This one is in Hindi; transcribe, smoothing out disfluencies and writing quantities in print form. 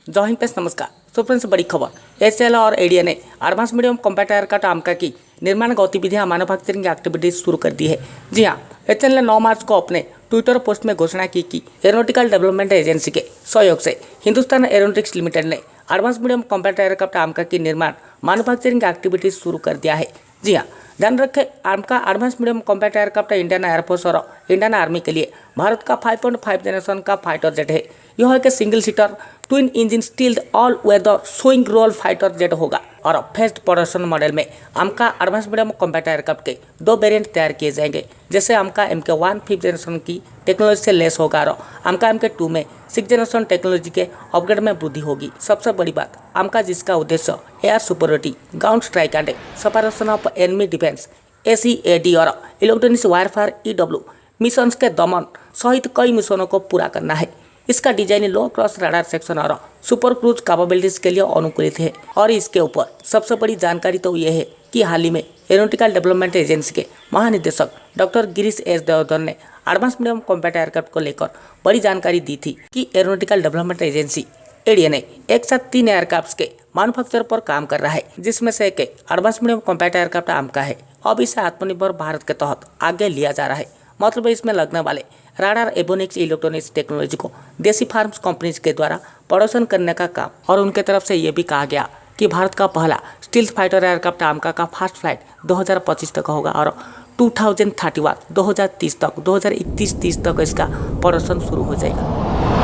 जय हिंद पेश नमस्कार। तो फ्रेंड्स, बड़ी खबर, एचएएल और एडीए ने एडवांस मीडियम कॉम्पैक्ट एयरक्राफ्ट आमका की निर्माण गतिविधियां मैन्युफैक्चरिंग एक्टिविटीज शुरू कर दी है। जी हां, एचएएल ने 9 मार्च को अपने ट्विटर पोस्ट में घोषणा की कि एरोनॉटिकल डेवलपमेंट एजेंसी के सहयोग से हिंदुस्तान एरोनॉटिक्स लिमिटेड ने एडवांस मीडियम कॉम्पैक्ट एयरक्राफ्ट आमका की निर्माण मैन्युफैक्चरिंग एक्टिविटीज शुरू कर दिया है। जी हाँ, ध्यान रखें, आमका advance medium compact aircraft Indian air force और इंडियन आर्मी के लिए भारत का 5.5 जनरेशन का फाइटर जेट है। यह एक single seater twin engine stealth all weather swing role fighter jet होगा और फेस्ट प्रोडक्शन मॉडल में आमका एडवांस मीडियम कॉम्पैक्ट एयरक्राफ्ट के 2 वेरिएंट तैयार किए जाएंगे। जैसे आमका MK1 5th जनरेशन की टेक्नोलॉजी से लेस होगा और आमका MK2 में 6th जनरेशन टेक्नोलॉजी के अपग्रेड में वृद्धि होगी। सबसे बड़ी बात, आमका जिसका उद्देश्य air superiority, ground strike and separation of enemy defence ACAD और इलेक्ट्रॉनिक्स वारफेयर EW मिशंस के दमन सहित कई मिशनों को पूरा करना है। इसका डिजाइन लो क्रॉस रडार सेक्शन और सुपर क्रूज कैपेबिलिटीज के लिए अनुकूलित है। और इसके ऊपर सबसे बड़ी जानकारी तो यह है कि हाल ही में एरोनॉटिकल डेवलपमेंट एजेंसी के महानिदेशक डॉक्टर गिरीश एस देवधर ने एडवांस मीडियम कॉम्पैक्ट एयरक्राफ्ट को लेकर बड़ी जानकारी दी थी कि एरोनॉटिकल डेवलपमेंट एजेंसी एडीए ने एक साथ 3 एयरक्राफ्ट के मैन्युफैक्चर पर काम कर रहा है, जिसमें से एक एडवांस मीडियम कॉम्पैक्ट एयरक्राफ्ट आमका है। अब इसे आत्मनिर्भर भारत के तहत आगे लिया जा रहा है। मतलब इसमें लगने वाले राडार एवियोनिक्स इलेक्ट्रॉनिक्स टेक्नोलॉजी को देसी फार्म्स कंपनीज के द्वारा प्रोडक्शन करने का काम, और उनके तरफ से ये भी कहा गया कि भारत का पहला स्टील्थ फाइटर एयरक्राफ्ट आमका का फर्स्ट फ्लाइट 2025 तक होगा और 2031, 2030 तक, 2031-30 तक इसका प्रोडक्शन शुरू हो जाएगा।